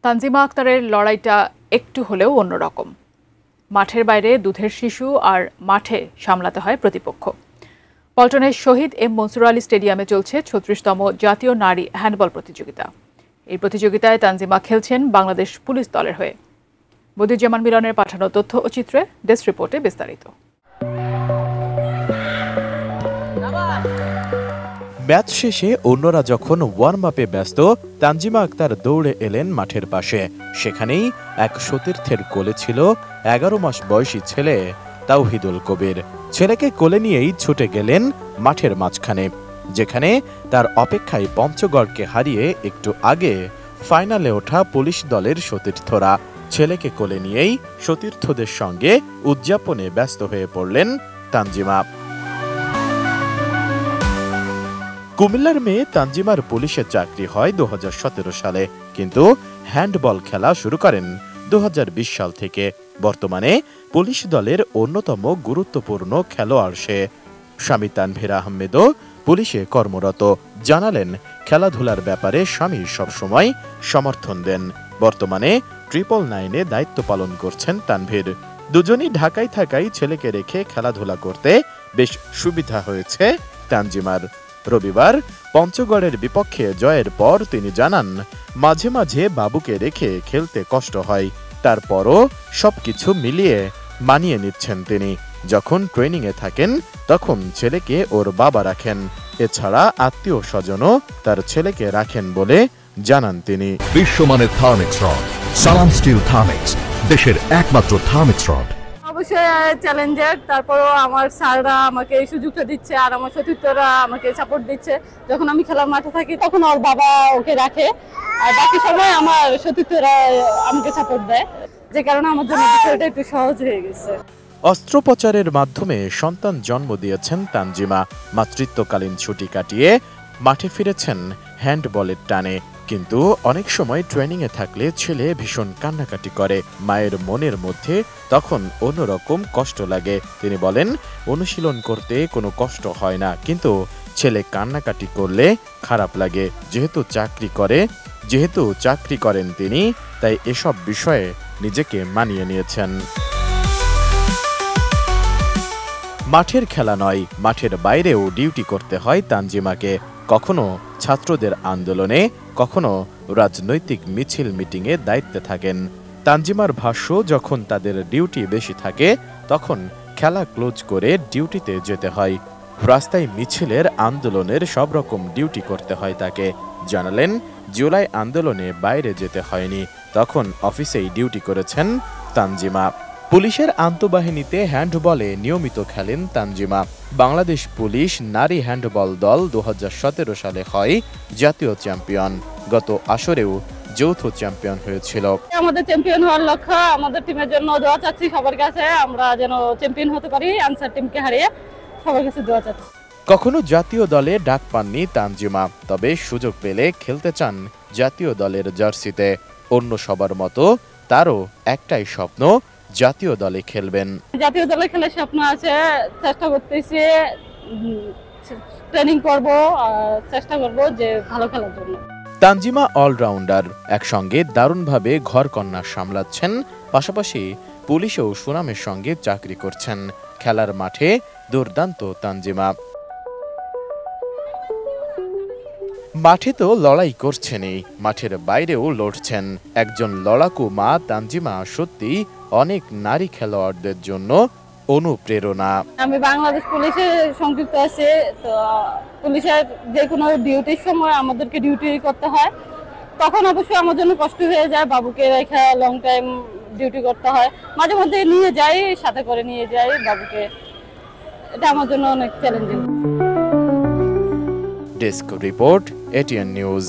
তানজিমা আক্তারের লড়াইটা একটু হলেও অন্যরকম। মাঠের বাইরে দুধের শিশু আর মাঠে সামলাতে হয় প্রতিপক্ষ। পল্টনের শহীদ এম মনসুর আলী স্টেডিয়ামে চলছে ৩৬তম জাতীয় নারী হ্যান্ডবল প্রতিযোগিতা। এই প্রতিযোগিতায় তানজিমা খেলছেন বাংলাদেশ পুলিশ দলের হয়ে। বদিউজ্জামান মিলনের পাঠানো তথ্য ও চিত্রে ডেস্ক রিপোর্টে বিস্তারিত। ম্যাচ শেষে অন্যরা যখন ওয়ার্ম আপে ব্যস্ত, তানজিমা আক্তার দৌড়ে এলেন মাঠের পাশে। সেখানেই এক সতীর্থের কোলে ছিল ১১ মাস বয়সী ছেলে তাওহিদুল কবির। ছেলেকে কোলে নিয়েই ছুটে গেলেন মাঠের মাঝখানে, যেখানে তার অপেক্ষায় পঞ্চগড়কে হারিয়ে একটু আগে ফাইনালে ওঠা পুলিশ দলের সতীর্থরা। ছেলেকে কোলে নিয়েই সতীর্থদের সঙ্গে উদযাপনে ব্যস্ত হয়ে পড়লেন তানজিমা। কুমিল্লার মেয়ে তানজিমার পুলিশের চাকরি হয় ২০১৭ সালে, কিন্তু হ্যান্ডবল খেলা শুরু করেন ২০২০ সাল থেকে। বর্তমানে পুলিশ দলের অন্যতম গুরুত্বপূর্ণ খেলোয়াড় সে। স্বামী তানভীর আহমেদও পুলিশে কর্মরত। জানালেন, খেলাধুলার ব্যাপারে স্বামী সবসময় সমর্থন দেন। বর্তমানে 999-এ দায়িত্ব পালন করছেন তানভীর। দুজনই ঢাকায় থাকায় ছেলেকে রেখে খেলাধুলা করতে বেশ সুবিধা হয়েছে তানজিমার। রবিবার পঞ্চগড়ের বিপক্ষে জয়ের পর তিনি জানান, মাঝে মাঝে বাবুকে রেখে খেলতে কষ্ট হয়, তারপরও সবকিছু মিলিয়ে মানিয়ে নিচ্ছেন তিনি। যখন ট্রেনিংয়ে থাকেন তখন ছেলেকে ওর বাবা রাখেন, এছাড়া আত্মীয় স্বজনও তার ছেলেকে রাখেন বলে জানান তিনি। বিশ্বমানের থার্মিক্স রড, সালাম স্টিল থার্মিক্স, দেশের একমাত্র থার্মিক্স রড। অবশ্যই চ্যালেঞ্জার, তারপরও আমার স্যাররা আমাকে এই সুযোগটা দিচ্ছে আর আমার সতীর্থরা আমাকে সাপোর্ট দিচ্ছে। যখন আমি খেলার মাঠে থাকি তখন ওর বাবা ওকে রাখে, আর বাকি সময় আমার সতীর্থরা আমাকে সাপোর্ট দেয়, যে কারণে আমার জন্য বিষয়টা একটু সহজ হয়ে গেছে। অস্ত্রোপচারের মাধ্যমে সন্তান জন্ম দিয়েছেন তানজিমা। মাতৃত্বকালীন ছুটি কাটিয়ে মাঠে ফিরেছেন হ্যান্ডবলের টানে। কিন্তু অনেক সময় ট্রেনিংয়ে থাকলে ছেলে ভীষণ কান্নাকাটি করে। মায়ের মনের মধ্যে তখন অন্যরকম কষ্ট লাগে। তিনি বলেন, অনুশীলন করতে কোনো কষ্ট হয় না, কিন্তু ছেলে কান্নাকাটি করলে খারাপ লাগে। যেহেতু চাকরি করেন তিনি, তাই এসব বিষয়ে নিজেকে মানিয়ে নিয়েছেন। মাঠের খেলা নয়, মাঠের বাইরেও ডিউটি করতে হয় তানজিমাকে। কখনো ছাত্রদের আন্দোলনে, কখনো রাজনৈতিক মিছিল মিটিংয়ে দায়িত্বে থাকেন। তানজিমার ভাষ্য, যখন তাদের ডিউটি বেশি থাকে তখন খেলা ক্লোজ করে ডিউটিতে যেতে হয়। রাস্তায় মিছিলের, আন্দোলনের সব রকম ডিউটি করতে হয় তাকে। জানালেন, জুলাই আন্দোলনে বাইরে যেতে হয়নি, তখন অফিসেই ডিউটি করেছেন তানজিমা। পুলিশের আন্তঃবাহিনীতে হ্যান্ডবলে নিয়মিত খেলেন তানজিমা। বাংলাদেশ পুলিশ নারী হ্যান্ডবল দল ২০১৭ সালে হয় জাতীয় চ্যাম্পিয়ন। গত আসরেও যৌথ চ্যাম্পিয়ন হয়েছিল। আমাদের চ্যাম্পিয়ন হওয়ার লক্ষ্য, আমাদের টিমের জন্য দোয়া চাচ্ছি সবার কাছে, আমরা যেন চ্যাম্পিয়ন হতে পারি, আনসার টিমকে হারিয়ে সবার কাছে দোয়া চাচ্ছি। কখনো জাতীয় দলে ডাক পাননি তানজিমা, তবে সুযোগ পেলে খেলতে চান জাতীয় দলের জার্সিতে। অন্য সবার মতো তারও একটাই স্বপ্ন, জাতীয় দলে খেলবেন। জাতীয় দলে খেলার স্বপ্ন আছে, চেষ্টা করতেছি, ট্রেনিং করব, চেষ্টা করব যে ভালো খেলার জন্য। তানজিমা অলরাউন্ডার, একসঙ্গে দারুণভাবে ঘরকন্যা সামলাচ্ছেন, পাশাপাশি পুলিশেও সুনামের সঙ্গে চাকরি করছেন। খেলার মাঠে দুর্দান্ত তানজিমা। মাঠে তো লড়াই করছেনই, মাঠের বাইরেও লড়ছেন। একজন লড়াকু মা তানজিমা সত্যি অনেক নারী খেলোয়াড়দের জন্য অনুপ্রেরণা। আমি বাংলাদেশ পুলিশে সংযুক্ত আছি, তো পুলিশের যে কোনো ডিউটির সময় আমাদেরকে ডিউটি করতে হয়, তখন অবশ্যই আমার জন্য কষ্ট হয়ে যায়। বাবুকে রেখে লং টাইম ডিউটি করতে হয়, মাঝে মধ্যে নিয়ে যাই, সাথে করে নিয়ে যাই বাবুকে। এটা আমার জন্য অনেক challenging. Desk report, ATN news.